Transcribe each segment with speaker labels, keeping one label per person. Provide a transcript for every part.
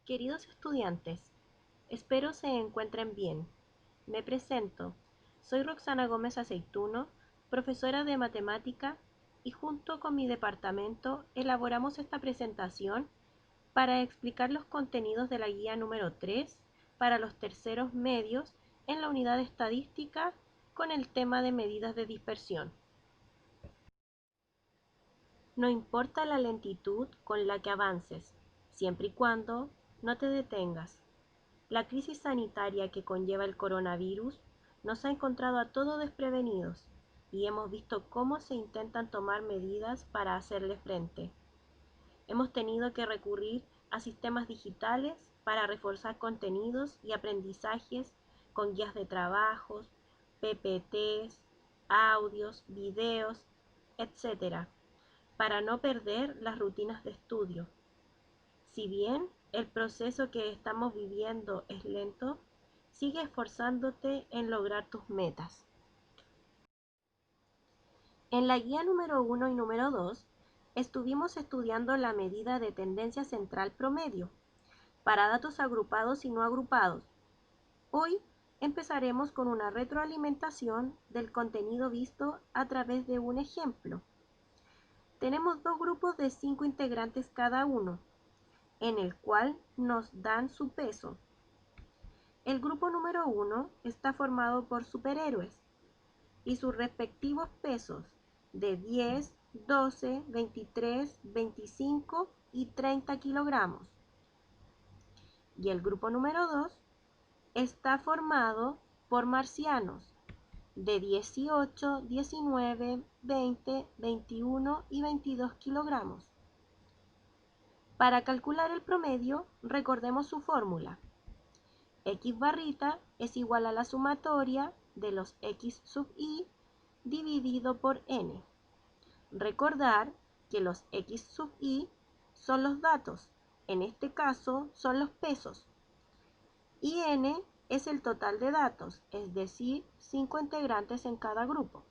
Speaker 1: Queridos estudiantes, espero se encuentren bien. Me presento. Soy Roxana Gómez Aceituno, profesora de matemática, y junto con mi departamento elaboramos esta presentación para explicar los contenidos de la guía número 3 para los terceros medios en la unidad de estadística con el tema de medidas de dispersión. No importa la lentitud con la que avances, siempre y cuando no te detengas. La crisis sanitaria que conlleva el coronavirus nos ha encontrado a todos desprevenidos y hemos visto cómo se intentan tomar medidas para hacerle frente. Hemos tenido que recurrir a sistemas digitales para reforzar contenidos y aprendizajes con guías de trabajos, PPTs, audios, videos, etc., para no perder las rutinas de estudio. Si bien el proceso que estamos viviendo es lento, sigue esforzándote en lograr tus metas. En la guía número 1 y número 2 estuvimos estudiando la medida de tendencia central promedio para datos agrupados y no agrupados. Hoy empezaremos con una retroalimentación del contenido visto a través de un ejemplo. Tenemos dos grupos de 5 integrantes cada uno, en el cual nos dan su peso. El grupo número 1 está formado por superhéroes y sus respectivos pesos de 10, 12, 23, 25 y 30 kilogramos. Y el grupo número 2 está formado por marcianos de 18, 19, 20, 21 y 22 kilogramos. Para calcular el promedio, recordemos su fórmula. X barrita es igual a la sumatoria de los X sub i dividido por n. Recordar que los X sub i son los datos, en este caso son los pesos, y n es el total de datos, es decir, 5 integrantes en cada grupo.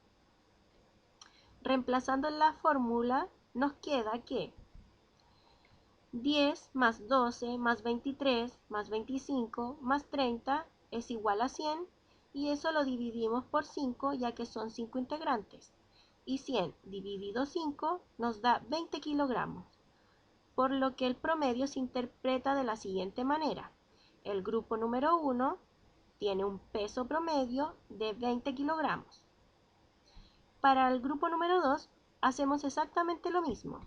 Speaker 1: Reemplazando en la fórmula, nos queda que 10 más 12 más 23 más 25 más 30 es igual a 100 y eso lo dividimos por 5 ya que son 5 integrantes. Y 100 dividido 5 nos da 20 kilogramos, por lo que el promedio se interpreta de la siguiente manera. El grupo número 1 tiene un peso promedio de 20 kilogramos. Para el grupo número 2 hacemos exactamente lo mismo.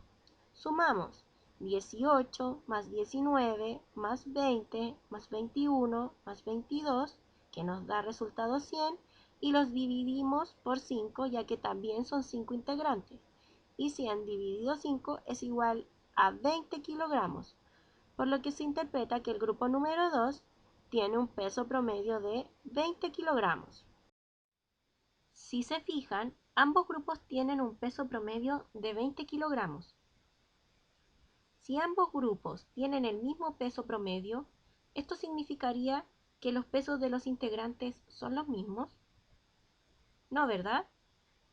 Speaker 1: Sumamos 18 más 19 más 20 más 21 más 22, que nos da resultado 100, y los dividimos por 5, ya que también son 5 integrantes. Y 100 dividido 5 es igual a 20 kilogramos, por lo que se interpreta que el grupo número 2 tiene un peso promedio de 20 kilogramos. Si se fijan, ambos grupos tienen un peso promedio de 20 kilogramos. Si ambos grupos tienen el mismo peso promedio, esto significaría que los pesos de los integrantes son los mismos. No, ¿verdad?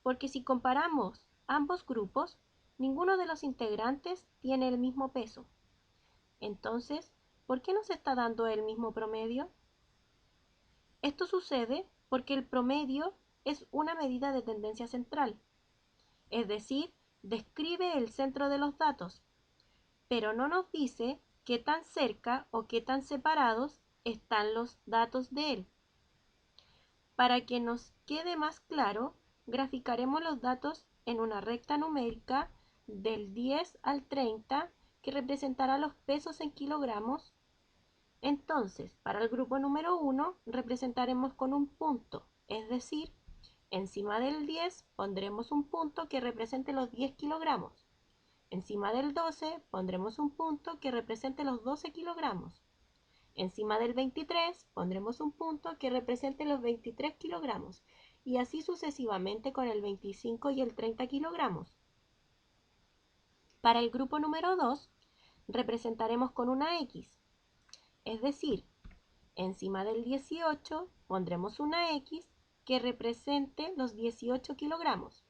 Speaker 1: Porque si comparamos ambos grupos, ninguno de los integrantes tiene el mismo peso. Entonces, ¿por qué no se está dando el mismo promedio? Esto sucede porque el promedio es una medida de tendencia central, es decir, describe el centro de los datos, pero no nos dice qué tan cerca o qué tan separados están los datos de él. Para que nos quede más claro, graficaremos los datos en una recta numérica del 10 al 30 que representará los pesos en kilogramos. Entonces, para el grupo número 1 representaremos con un punto, es decir, encima del 10 pondremos un punto que represente los 10 kilogramos. Encima del 12 pondremos un punto que represente los 12 kilogramos. Encima del 23 pondremos un punto que represente los 23 kilogramos y así sucesivamente con el 25 y el 30 kilogramos. Para el grupo número 2 representaremos con una X, es decir, encima del 18 pondremos una X que represente los 18 kilogramos.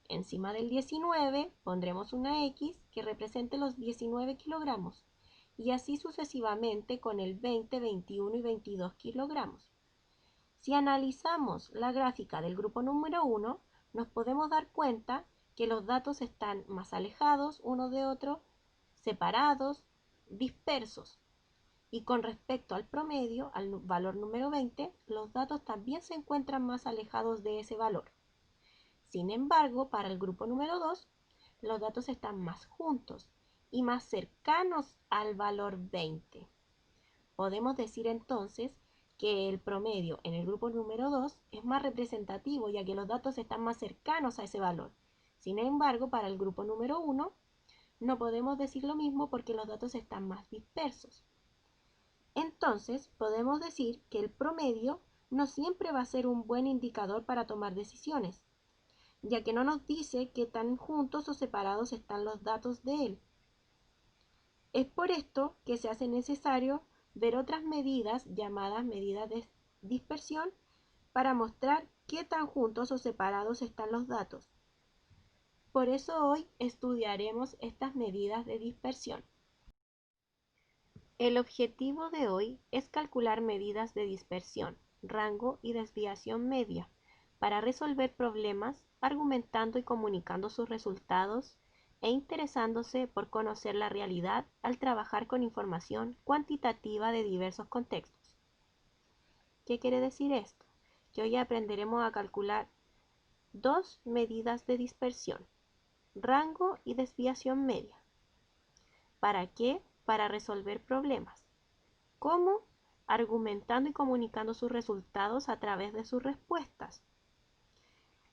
Speaker 1: Encima del 19 pondremos una X que represente los 19 kilogramos y así sucesivamente con el 20, 21 y 22 kilogramos. Si analizamos la gráfica del grupo número 1, nos podemos dar cuenta que los datos están más alejados uno de otro, separados, dispersos. Y con respecto al promedio, al valor número 20, los datos también se encuentran más alejados de ese valor. Sin embargo, para el grupo número 2, los datos están más juntos y más cercanos al valor 20. Podemos decir entonces que el promedio en el grupo número 2 es más representativo, ya que los datos están más cercanos a ese valor. Sin embargo, para el grupo número 1 no podemos decir lo mismo porque los datos están más dispersos. Entonces, podemos decir que el promedio no siempre va a ser un buen indicador para tomar decisiones, ya que no nos dice qué tan juntos o separados están los datos de él. Es por esto que se hace necesario ver otras medidas llamadas medidas de dispersión para mostrar qué tan juntos o separados están los datos. Por eso hoy estudiaremos estas medidas de dispersión. El objetivo de hoy es calcular medidas de dispersión, rango y desviación media para resolver problemas argumentando y comunicando sus resultados e interesándose por conocer la realidad al trabajar con información cuantitativa de diversos contextos. ¿Qué quiere decir esto? Que hoy aprenderemos a calcular dos medidas de dispersión, rango y desviación media. ¿Para qué? Para resolver problemas. ¿Cómo? Argumentando y comunicando sus resultados a través de sus respuestas.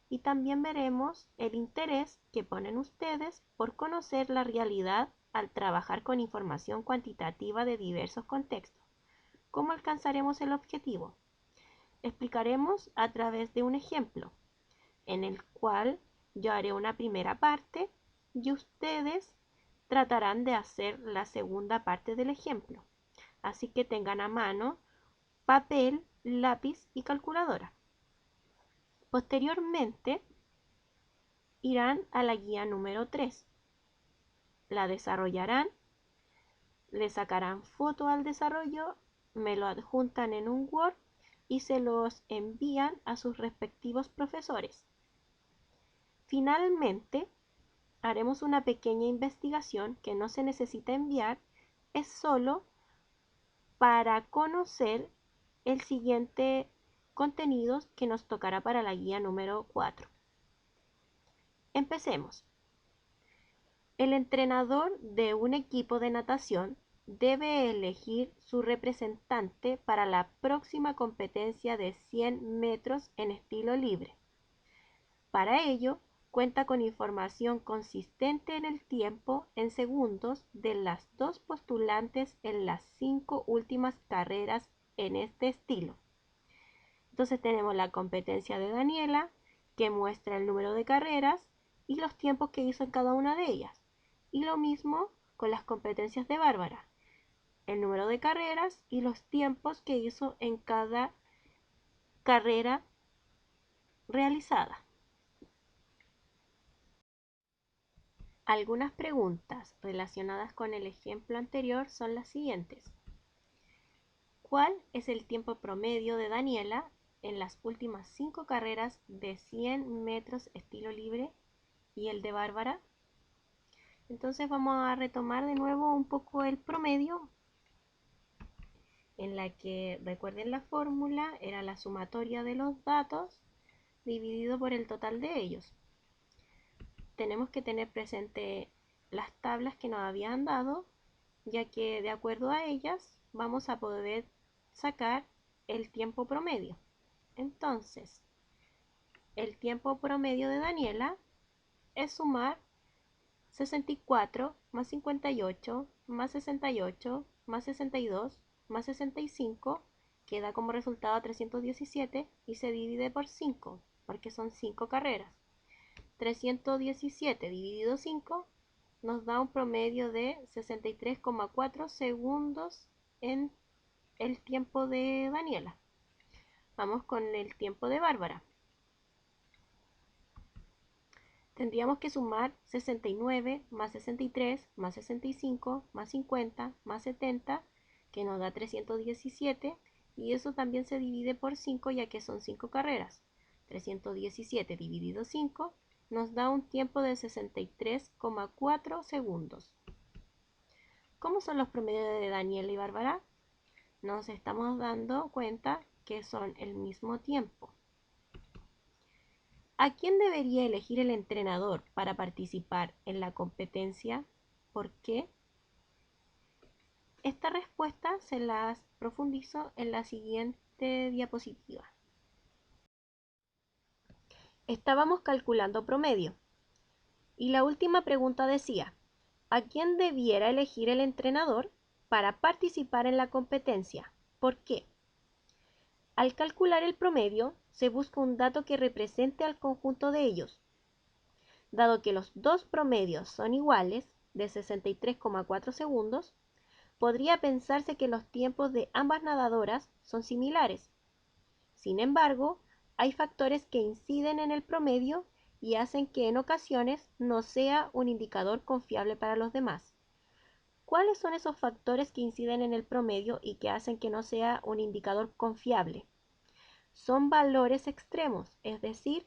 Speaker 1: Y también veremos el interés que ponen ustedes por conocer la realidad al trabajar con información cuantitativa de diversos contextos. ¿Cómo alcanzaremos el objetivo? Explicaremos a través de un ejemplo, en el cual yo haré una primera parte y ustedes tratarán de hacer la segunda parte del ejemplo. Así que tengan a mano papel, lápiz y calculadora. Posteriormente, irán a la guía número 3. La desarrollarán, le sacarán foto al desarrollo, me lo adjuntan en un Word y se los envían a sus respectivos profesores. Finalmente, haremos una pequeña investigación que no se necesita enviar, es solo para conocer el siguiente contenido que nos tocará para la guía número 4. Empecemos. El entrenador de un equipo de natación debe elegir su representante para la próxima competencia de 100 metros en estilo libre. Para ello, cuenta con información consistente en el tiempo en segundos de las dos postulantes en las 5 últimas carreras en este estilo. Entonces tenemos la competencia de Daniela, que muestra el número de carreras y los tiempos que hizo en cada una de ellas. Y lo mismo con las competencias de Bárbara, el número de carreras y los tiempos que hizo en cada carrera realizada. Algunas preguntas relacionadas con el ejemplo anterior son las siguientes. ¿Cuál es el tiempo promedio de Daniela en las últimas 5 carreras de 100 metros estilo libre y el de Bárbara? Entonces vamos a retomar de nuevo un poco el promedio, en la que, recuerden la fórmula, era la sumatoria de los datos dividido por el total de ellos. Tenemos que tener presente las tablas que nos habían dado, ya que de acuerdo a ellas vamos a poder sacar el tiempo promedio. Entonces, el tiempo promedio de Daniela es sumar 64 más 58 más 68 más 62 más 65, que da como resultado 317 y se divide por 5, porque son 5 carreras. 317 dividido 5 nos da un promedio de 63,4 segundos en el tiempo de Daniela. Vamos con el tiempo de Bárbara. tendríamos que sumar 69 más 63 más 65 más 50 más 70, que nos da 317, y eso también se divide por 5 ya que son 5 carreras. 317 dividido 5 nos da un tiempo de 63,4 segundos. ¿Cómo son los promedios de Daniela y Bárbara? Nos estamos dando cuenta que son el mismo tiempo. ¿A quién debería elegir el entrenador para participar en la competencia? ¿Por qué? Esta respuesta se las profundizo en la siguiente diapositiva. Estábamos calculando promedio y la última pregunta decía, ¿a quién debiera elegir el entrenador para participar en la competencia? ¿Por qué? Al calcular el promedio, se busca un dato que represente al conjunto de ellos. Dado que los dos promedios son iguales, de 63,4 segundos, podría pensarse que los tiempos de ambas nadadoras son similares. Sin embargo, hay factores que inciden en el promedio y hacen que en ocasiones no sea un indicador confiable para los demás. ¿Cuáles son esos factores que inciden en el promedio y que hacen que no sea un indicador confiable? Son valores extremos, es decir,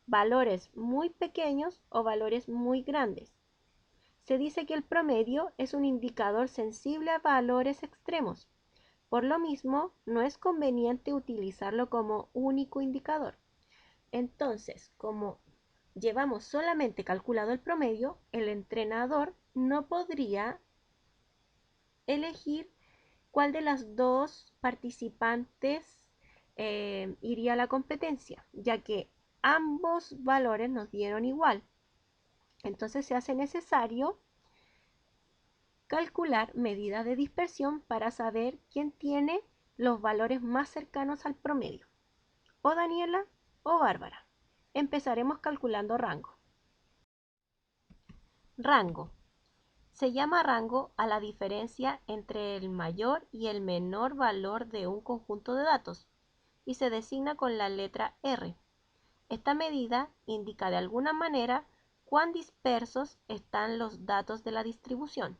Speaker 1: valores muy pequeños o valores muy grandes. Se dice que el promedio es un indicador sensible a valores extremos. Por lo mismo, no es conveniente utilizarlo como único indicador. Entonces, como llevamos solamente calculado el promedio, el entrenador no podría elegir cuál de las dos participantes iría a la competencia, ya que ambos valores nos dieron igual. Entonces se hace necesario calcular medidas de dispersión para saber quién tiene los valores más cercanos al promedio, o Daniela o Bárbara. Empezaremos calculando rango. Rango. Se llama rango a la diferencia entre el mayor y el menor valor de un conjunto de datos y se designa con la letra R. Esta medida indica de alguna manera cuán dispersos están los datos de la distribución.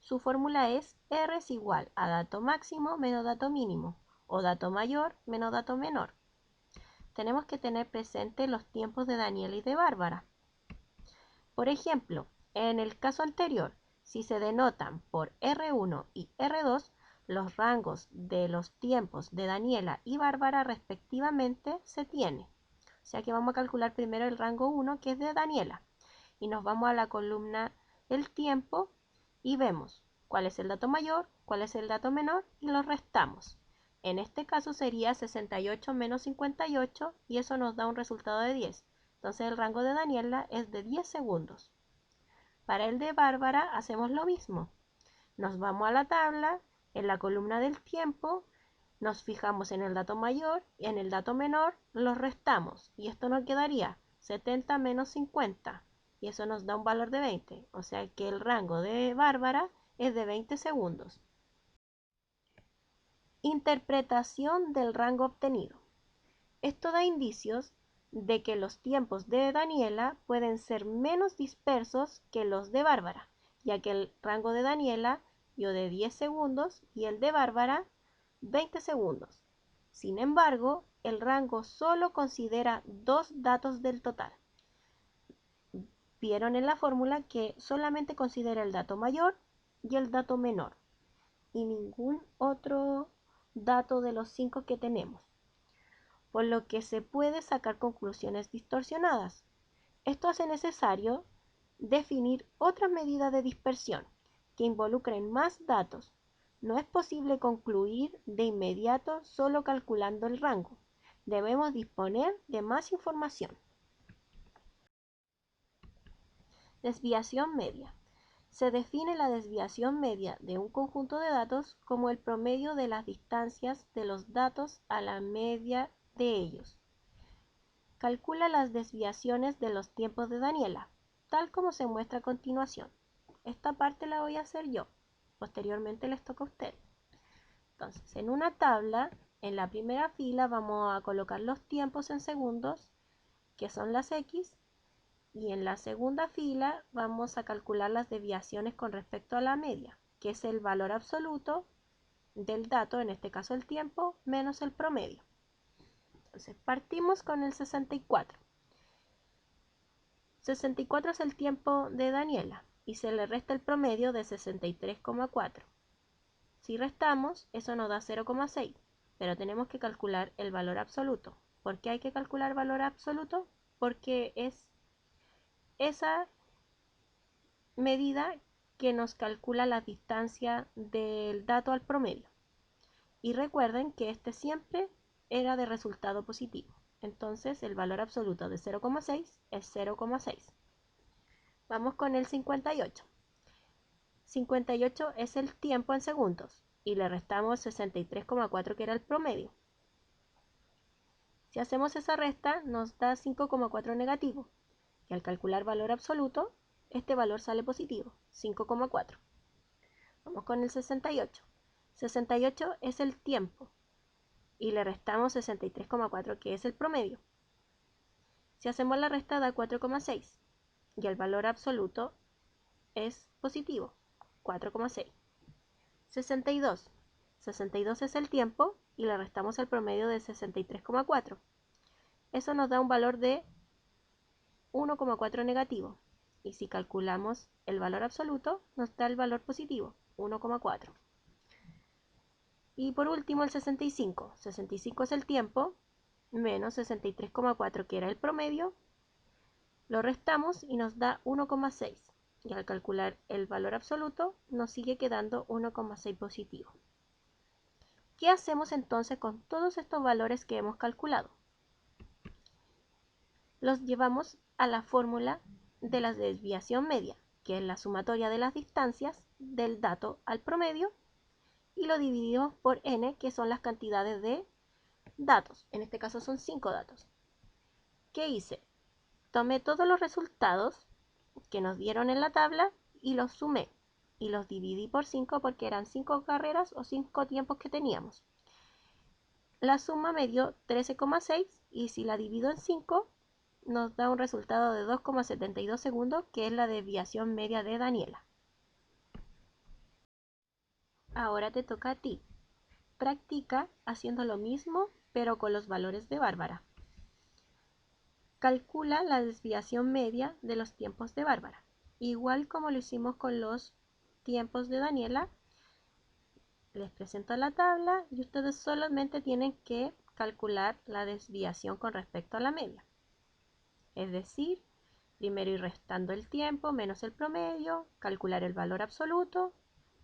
Speaker 1: Su fórmula es R es igual a dato máximo menos dato mínimo, o dato mayor menos dato menor. Tenemos que tener presente los tiempos de Daniela y de Bárbara. Por ejemplo, en el caso anterior, si se denotan por R1 y R2, los rangos de los tiempos de Daniela y Bárbara respectivamente se tiene. O sea que vamos a calcular primero el rango 1, que es de Daniela, y nos vamos a la columna del tiempo y vemos cuál es el dato mayor, cuál es el dato menor y los restamos. En este caso sería 68 menos 58 y eso nos da un resultado de 10. Entonces el rango de Daniela es de 10 segundos. Para el de Bárbara hacemos lo mismo. Nos vamos a la tabla, en la columna del tiempo, nos fijamos en el dato mayor y en el dato menor los restamos. Y esto nos quedaría 70 menos 50. Y eso nos da un valor de 20. O sea que el rango de Bárbara es de 20 segundos. Interpretación del rango obtenido. Esto da indicios de que los tiempos de Daniela pueden ser menos dispersos que los de Bárbara, ya que el rango de Daniela dio de 10 segundos y el de Bárbara 20 segundos. Sin embargo, el rango solo considera dos datos del total. Vieron en la fórmula que solamente considera el dato mayor y el dato menor y ningún otro dato de los 5 que tenemos, por lo que se puede sacar conclusiones distorsionadas. Esto hace necesario definir otras medidas de dispersión que involucren más datos. No es posible concluir de inmediato solo calculando el rango. Debemos disponer de más información. Desviación media. Se define la desviación media de un conjunto de datos como el promedio de las distancias de los datos a la media de ellos. Calcula las desviaciones de los tiempos de Daniela, tal como se muestra a continuación. Esta parte la voy a hacer yo, posteriormente les toca a ustedes. Entonces, en una tabla, en la primera fila vamos a colocar los tiempos en segundos, que son las X, Y en la segunda fila vamos a calcular las desviaciones con respecto a la media, que es el valor absoluto del dato, en este caso el tiempo, menos el promedio. Entonces partimos con el 64. 64 es el tiempo de Daniela y se le resta el promedio de 63,4. Si restamos, eso nos da 0,6, pero tenemos que calcular el valor absoluto. ¿Por qué hay que calcular el valor absoluto? Porque es esa medida que nos calcula la distancia del dato al promedio. Y recuerden que este siempre era de resultado positivo. Entonces el valor absoluto de 0,6 es 0,6. Vamos con el 58. 58 es el tiempo en segundos y le restamos 63,4 que era el promedio. Si hacemos esa resta nos da 5,4 negativo y al calcular valor absoluto este valor sale positivo, 5,4. Vamos con el 68. 68 es el tiempo y le restamos 63,4 que es el promedio. Si hacemos la resta da 4,6 y el valor absoluto es positivo, 4,6. 62. 62 es el tiempo y le restamos el promedio de 63,4. Eso nos da un valor de 1,4 negativo. Y si calculamos el valor absoluto, nos da el valor positivo, 1,4. Y por último el 65. 65 es el tiempo menos 63,4 que era el promedio. Lo restamos y nos da 1,6. Y al calcular el valor absoluto nos sigue quedando 1,6 positivo. ¿Qué hacemos entonces con todos estos valores que hemos calculado? Los llevamos a la fórmula de la desviación media, que es la sumatoria de las distancias del dato al promedio, y lo dividimos por n, que son las cantidades de datos. En este caso son 5 datos. ¿Qué hice? Tomé todos los resultados que nos dieron en la tabla y los sumé. Y los dividí por 5 porque eran 5 carreras o 5 tiempos que teníamos. La suma me dio 13,6 y si la divido en 5 nos da un resultado de 2,72 segundos, que es la desviación media de Daniela. Ahora te toca a ti. Practica haciendo lo mismo, pero con los valores de Bárbara. Calcula la desviación media de los tiempos de Bárbara. Igual como lo hicimos con los tiempos de Daniela, les presento la tabla y ustedes solamente tienen que calcular la desviación con respecto a la media. Es decir, primero ir restando el tiempo menos el promedio, calcular el valor absoluto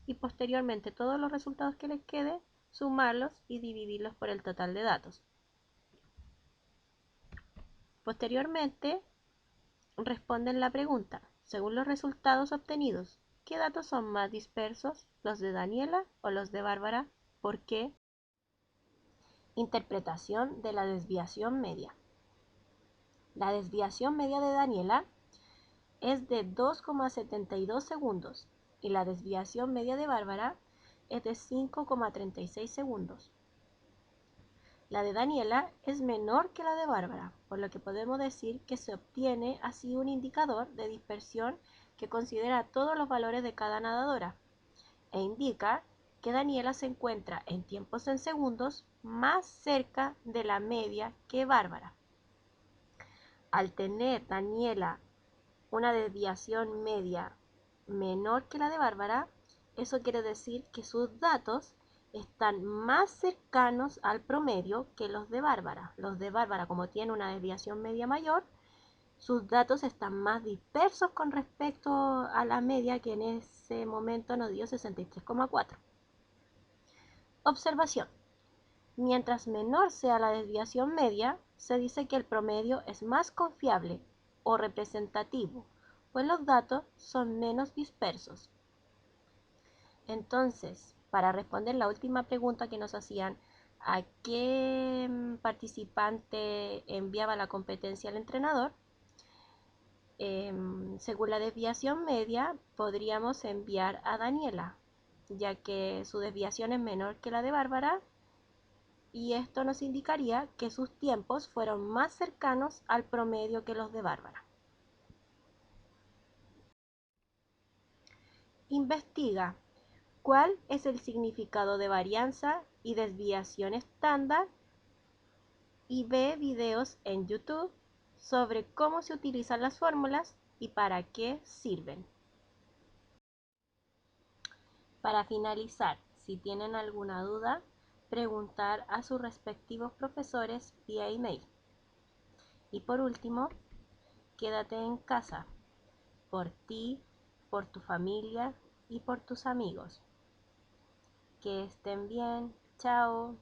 Speaker 1: y posteriormente todos los resultados que les quede, sumarlos y dividirlos por el total de datos. Posteriormente, responden la pregunta, según los resultados obtenidos, ¿qué datos son más dispersos, los de Daniela o los de Bárbara? ¿Por qué? Interpretación de la desviación media. La desviación media de Daniela es de 2,72 segundos y la desviación media de Bárbara es de 5,36 segundos. La de Daniela es menor que la de Bárbara, por lo que podemos decir que se obtiene así un indicador de dispersión que considera todos los valores de cada nadadora e indica que Daniela se encuentra en tiempos en segundos más cerca de la media que Bárbara. Al tener Daniela una desviación media menor que la de Bárbara, eso quiere decir que sus datos están más cercanos al promedio que los de Bárbara. Los de Bárbara, como tienen una desviación media mayor, sus datos están más dispersos con respecto a la media, que en ese momento nos dio 63,4. Observación. Mientras menor sea la desviación media, se dice que el promedio es más confiable o representativo, pues los datos son menos dispersos. Entonces, para responder la última pregunta que nos hacían, ¿a qué participante enviaba la competencia el entrenador? Según la desviación media, podríamos enviar a Daniela, ya que su desviación es menor que la de Bárbara, y esto nos indicaría que sus tiempos fueron más cercanos al promedio que los de Bárbara. Investiga cuál es el significado de varianza y desviación estándar y ve videos en YouTube sobre cómo se utilizan las fórmulas y para qué sirven. Para finalizar, si tienen alguna duda, preguntar a sus respectivos profesores vía email. Y por último, quédate en casa, por ti, por tu familia y por tus amigos. Que estén bien. Chao.